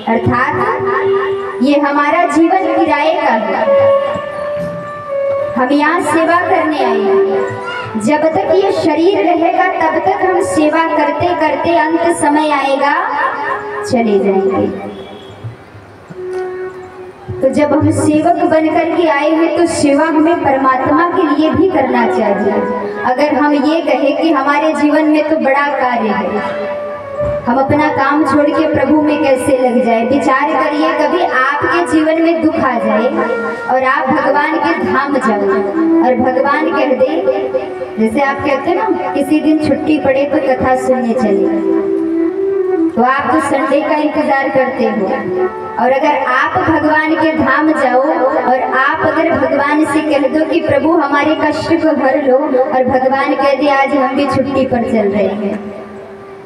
अर्थात ये हमारा जीवन किराए का है। हम यहाँ सेवा करने आए हैं। जब तक ये शरीर रहेगा तब तक हम सेवा करते करते अंत समय आएगा चले जाएंगे। तो जब हम सेवक बनकर के आए हैं तो सेवा हमें परमात्मा के लिए भी करना चाहिए। अगर हम ये कहें कि हमारे जीवन में तो बड़ा कार्य है, हम अपना काम छोड़ के प्रभु में कैसे लग जाए। विचार करिए, कभी आपके जीवन में दुख आ जाए और आप भगवान के धाम जाओ और भगवान कह दे, जैसे आप कहते हैं ना किसी दिन छुट्टी पड़े तो कथा सुनने चले, तो आप तो संडे का इंतजार करते हो। और अगर आप भगवान के धाम जाओ और आप अगर भगवान से कह दो कि प्रभु हमारे कष्ट को हर लो, और भगवान कह दे आज हम भी छुट्टी पर चल रहे हैं,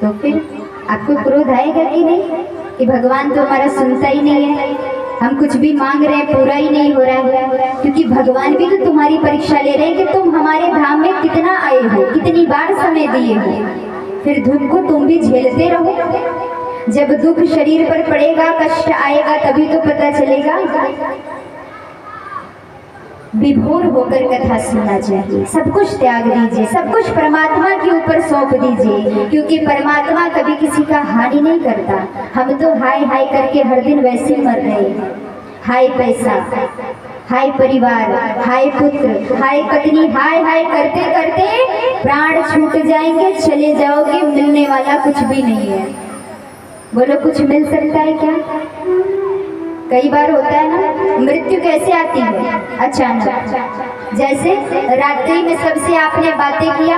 तो फिर आपको क्रोध आएगा कि नहीं कि भगवान तो हमारा सुनता ही नहीं है, हम कुछ भी मांग रहे हैं पूरा ही नहीं हो रहा है। क्योंकि भगवान भी तो तुम्हारी परीक्षा ले रहे हैं कि तुम हमारे धाम में कितना आए हो, कितनी बार समय दिए हो। फिर दुख को तुम भी झेलते रहो। जब दुख शरीर पर पड़ेगा, कष्ट आएगा, तभी तो पता चलेगा। विभोर होकर कथा सुनना चाहिए, सब कुछ त्याग दीजिए, सब कुछ परमात्मा के ऊपर सौंप दीजिए, क्योंकि परमात्मा कभी किसी का हानि नहीं करता। हम तो हाय हाय करके हर दिन वैसे मर रहे हैं। हाय पैसा, हाय परिवार, हाय पुत्र, हाय पत्नी, हाय हाय करते करते प्राण छूट जाएंगे, चले जाओगे, मिलने वाला कुछ भी नहीं है। बोलो कुछ मिल सकता है क्या? कई बार होता है ना, मृत्यु कैसे आती है? अचानक। जैसे रात्रि में सबसे आपने बातें किया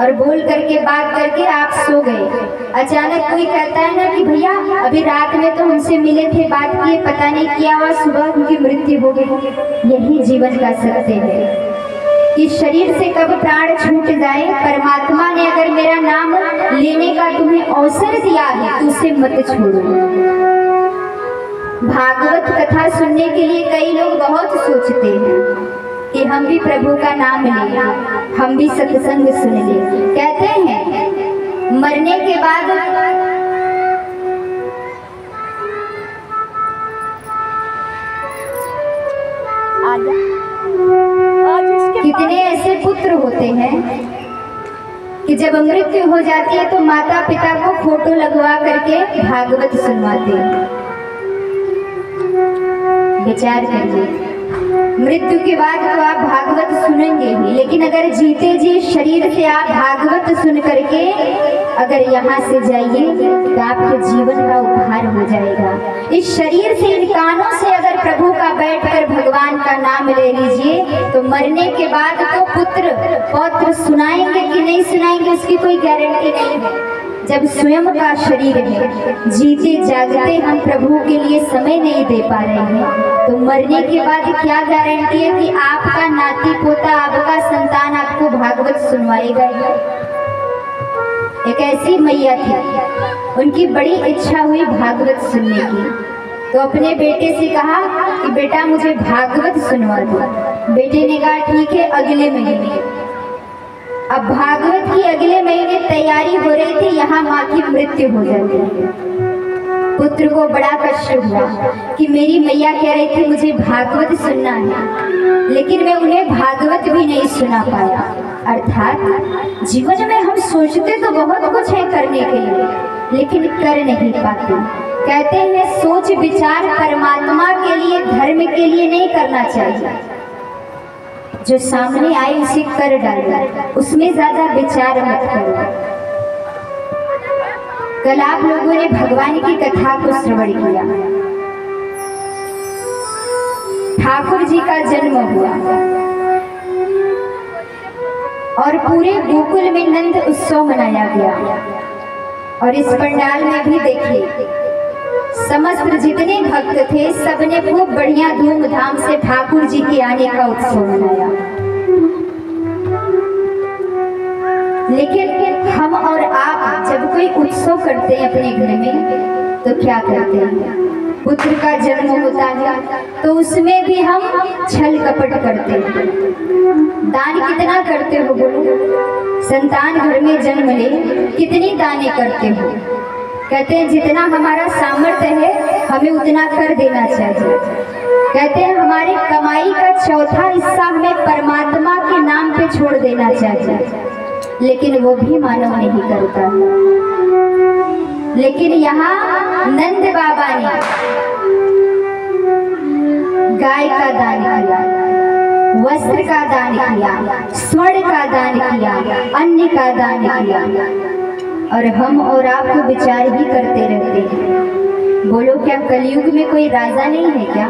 और बोल करके बात करके आप सो गए, अचानक कोई कहता है ना कि भैया अभी रात में तो हमसे मिले थे, बात किए, पता नहीं किया और सुबह उनकी मृत्यु हो गई। यही जीवन का सत्य है कि शरीर से कब प्राण छूट जाए। परमात्मा ने अगर मेरा नाम लेने का तुम्हें अवसर दिया है तो उसे मत छोड़ो। भागवत कथा सुनने के लिए कई लोग बहुत सोचते हैं कि हम भी प्रभु का नाम लें, हम भी सत्संग सुन लें। कहते हैं मरने के बाद कितने ऐसे पुत्र होते हैं कि जब मृत्यु हो जाती है तो माता पिता को फोटो लगवा करके भागवत सुनवाते हैं। विचार करिए, मृत्यु के बाद तो आप भागवत सुनेंगे ही, लेकिन अगर जीते जी शरीर से आप भागवत सुन करके अगर यहाँ से जाइए तो आपके जीवन का उद्धार हो जाएगा। इस शरीर से, इन कानों से अगर प्रभु का बैठकर भगवान का नाम ले लीजिए तो मरने के बाद तो पुत्र पौत्र सुनाएंगे कि नहीं सुनाएंगे उसकी कोई गारंटी नहीं है। जब स्वयं का शरीर है, जीते जागते हम प्रभु के लिए समय नहीं दे पा रहे हैं, तो मरने के बाद क्या गारंटी है कि आपका नाती पोता, आपका संतान आपको भागवत सुनवाएगा? एक ऐसी मैया थी, उनकी बड़ी इच्छा हुई भागवत सुनने की, तो अपने बेटे से कहा कि बेटा मुझे भागवत सुनवा दो। बेटे ने कहा ठीक है, अगले महीने। अब भागवत की अगले महीने तैयारी हो रही थी, यहाँ माँ की मृत्यु हो जाती है। पुत्र को बड़ा कष्ट हुआ कि मेरी मैया कह रही थी मुझे भागवत सुनना है, लेकिन मैं उन्हें भागवत भी नहीं सुना पाया। अर्थात जीवन में हम सोचते तो बहुत कुछ है करने के लिए, लेकिन कर नहीं पाते। कहते हैं सोच विचार परमात्मा के लिए, धर्म के लिए नहीं करना चाहिए। जो सामने आए उसे कर डालो, उसमें ज्यादा विचार मत करो। कल आप लोगों ने भगवान की कथा को श्रवण किया। ठाकुर जी का जन्म हुआ और पूरे गोकुल में नंद उत्सव मनाया गया। और इस पंडाल में भी देखिए समस्त जितने भक्त थे सबने खूब बढ़िया धूमधाम से ठाकुर जी के आने का उत्सव मनाया। लेकिन हम और आप जब कोई उत्सव करते हैं अपने घर में तो क्या करते हैं? पुत्र का जन्म होता है तो उसमें भी हम छल कपट करते हैं। दान कितना करते हो बोलो? संतान घर में जन्म ले कितनी दाने करते हो? कहते हैं जितना हमारा सामर्थ्य है हमें उतना कर देना चाहिए। कहते हैं हमारे कमाई का चौथा हिस्सा हमें परमात्मा के नाम पे छोड़ देना चाहिए, लेकिन वो भी मानव नहीं करता। लेकिन यहाँ नंद बाबा ने गाय का दान किया, वस्त्र का दान किया, स्वर्ण का दान किया, अन्न का दान किया, और हम और आप तो विचार ही करते रहते हैं। बोलो क्या कलयुग में कोई राजा नहीं है क्या?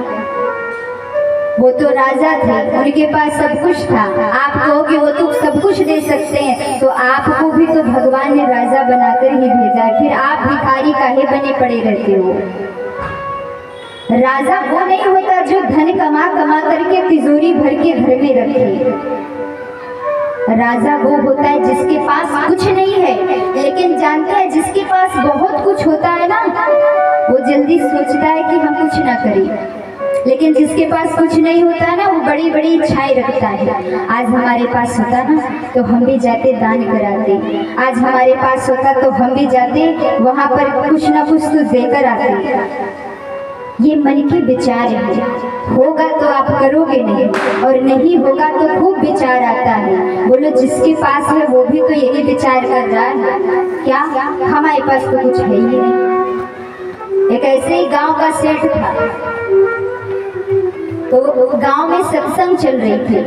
वो तो राजा थे, उनके पास सब कुछ था। आप कहोगे वो तो सब कुछ दे सकते हैं, तो आपको भी तो भगवान ने राजा बनाकर ही भेजा, फिर आप भिखारी काहे बने पड़े रहते हो? राजा वो नहीं होता जो धन कमा कमा करके तिजोरी भर के घर में रखे। राजा वो होता है जिसके पास कुछ नहीं है, लेकिन जानता है जिसके पास बहुत कुछ होता है ना, वो जल्दी सोचता है कि हम कुछ ना करें। लेकिन जिसके पास कुछ नहीं होता ना, वो बड़ी बड़ी इच्छाएं रखता है। आज हमारे पास होता ना तो हम भी जाते दान कराते, आज हमारे पास होता तो हम भी जाते वहां पर कुछ ना कुछ तो देकर आते। ये मन के विचार है, होगा तो आप करोगे नहीं, और नहीं होगा तो खूब विचार आता है। बोलो जिसके पास है वो भी तो यही विचार कर रहा है, क्या हमारे पास तो कुछ है ही नहीं। एक ऐसे ही गांव का सेठ था, तो गांव में सत्संग चल रही थी,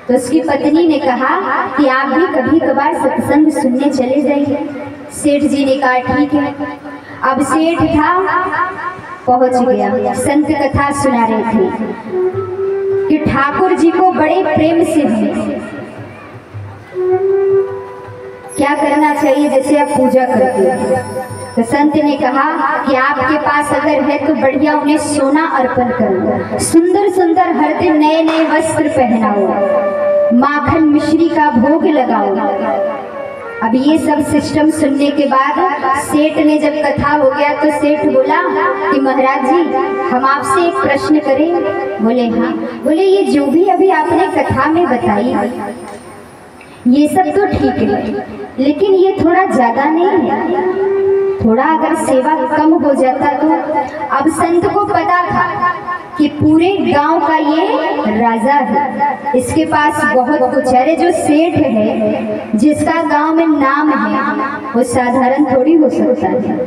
तो उसकी पत्नी ने कहा कि आप भी कभी कभार सत्संग सुनने चले जाइए। सेठ जी ने कहा ठीक है। अब सेठ था पहुंच गया, संत कथा सुना रहे थे कि ठाकुर जी को बड़े प्रेम से हमें क्या करना चाहिए, जैसे आप पूजा करते हो। तो संत ने कहा कि आपके पास अगर है तो बढ़िया उन्हें सोना अर्पण करो, सुंदर सुंदर हर दिन नए नए वस्त्र पहनाओ, माखन मिश्री का भोग लगाओ। अब ये सब सिस्टम सुनने के बाद सेठ ने जब कथा हो गया तो सेठ बोला कि महाराज जी हम आपसे एक प्रश्न करें? बोले हाँ। बोले ये जो भी अभी आपने कथा में बताई ये सब तो ठीक है, लेकिन ये थोड़ा ज्यादा नहीं है, थोड़ा अगर सेवा कम हो जाता तो। अब संत को पता था कि पूरे गांव का ये राजा है, इसके पास बहुत कुछ है। अरे जो सेठ है जिसका गांव में नाम है वो साधारण थोड़ी हो सकता है।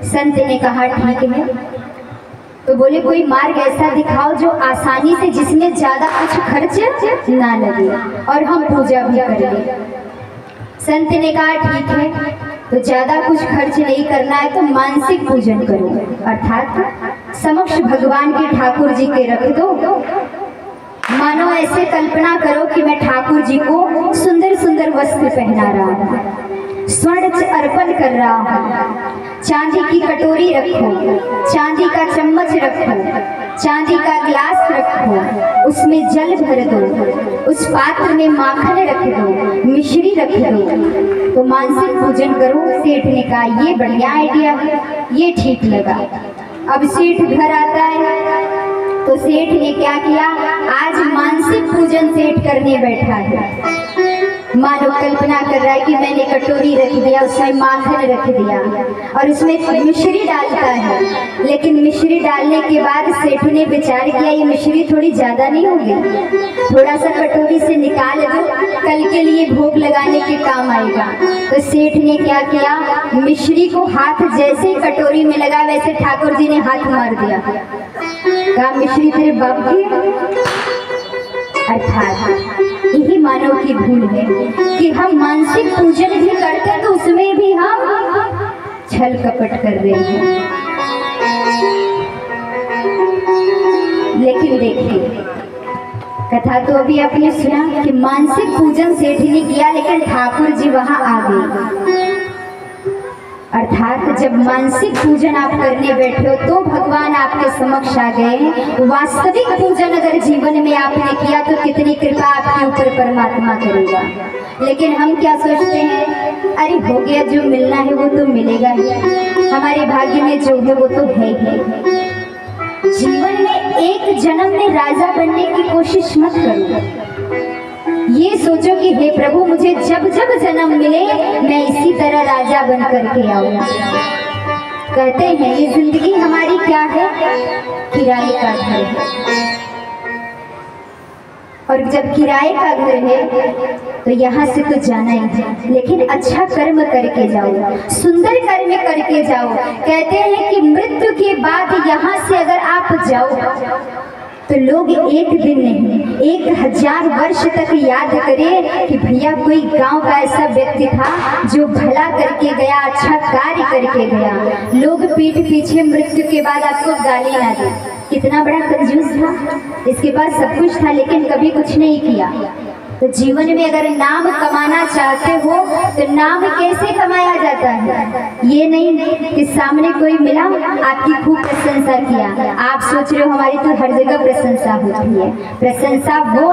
संत ने कहा ठीक है, तो बोले कोई मार्ग ऐसा दिखाओ जो आसानी से, जिसमें ज्यादा कुछ खर्च ना लगे और हम पूजा भी करें। संत ने कहा ठीक है, तो ज्यादा कुछ खर्च नहीं करना है तो मानसिक पूजन करो, अर्थात समक्ष भगवान के ठाकुर जी के रख दो। मानो ऐसे कल्पना करो कि मैं ठाकुर जी को सुंदर सुंदर वस्त्र पहना रहा हूँ, स्वर्ण अर्पण कर रहा हूँ, चांदी की कटोरी रखो, चांदी का चम्मच रखो, चांदी का गिलास रखो, उसमें जल भर दो, उस पात्र में माखन रख दो, मिश्री रख दो, तो मानसिक पूजन करो। सेठ ने कहा ये बढ़िया आइडिया है, ये ठीक लगा। अब सेठ घर आता है तो सेठ ने क्या किया, आज मानसिक पूजन सेठ करने बैठा है। मानो कल्पना कर रहा है कि मैंने कटोरी रख दिया, उसमें माखन रख दिया और उसमें मिश्री डालता है, लेकिन मिश्री डालने के बाद सेठ ने विचार किया ये मिश्री थोड़ी ज्यादा नहीं होगी, थोड़ा सा कटोरी से निकाल दो, कल के लिए भोग लगाने के काम आएगा। तो सेठ ने क्या किया, मिश्री को हाथ जैसे कटोरी में लगा वैसे ठाकुर जी ने हाथ मार दिया, कहा मिश्री तेरे बाप की। अर्थात यही मानव की भूल है कि हम मानसिक पूजन भी करते तो उसमें भी हम छल कपट कर रहे हैं। लेकिन देखिए कथा तो अभी आपने सुना कि मानसिक पूजन सेठ ने किया, लेकिन ठाकुर जी वहां आ गए। अर्थात जब मानसिक पूजन आप करने बैठे हो तो भगवान आपके समक्ष आ गए। वास्तविक पूजन अगर जीवन में आपने किया तो कितनी कृपा आपके ऊपर परमात्मा करेगा। लेकिन हम क्या सोचते हैं, अरे हो गया, जो मिलना है वो तो मिलेगा ही, हमारे भाग्य में जो है वो तो है ही। जीवन में एक जन्म में राजा बनने की कोशिश मत करो। ये सोचो कि हे प्रभु मुझे जब जब जन्म मिले मैं इसी तरह राजा बन करके आऊँ। कहते हैं ये जिंदगी हमारी क्या किराए का घर है, और जब किराए का घर है तो यहाँ से तो जाना ही है, लेकिन अच्छा कर्म करके जाओ, सुंदर कर्म करके जाओ। कहते हैं कि मृत्यु के बाद यहाँ से अगर आप जाओ तो लोग एक दिन नहीं 1000 वर्ष तक याद करें कि भैया कोई गांव का ऐसा व्यक्ति था जो भला करके गया, अच्छा कार्य करके गया। लोग पीठ पीछे मृत्यु के बाद आपको गाली ना दे, कितना बड़ा कंजूस था, इसके पास सब कुछ था लेकिन कभी कुछ नहीं किया। तो जीवन में अगर नाम कमाना चाहते हो तो नाम कैसे कमाया जाता है? ये नहीं कि सामने कोई मिला आपकी खूब प्रशंसा किया, आप सोच रहे हो हमारी तो हर जगह प्रशंसा होती है। प्रशंसा वो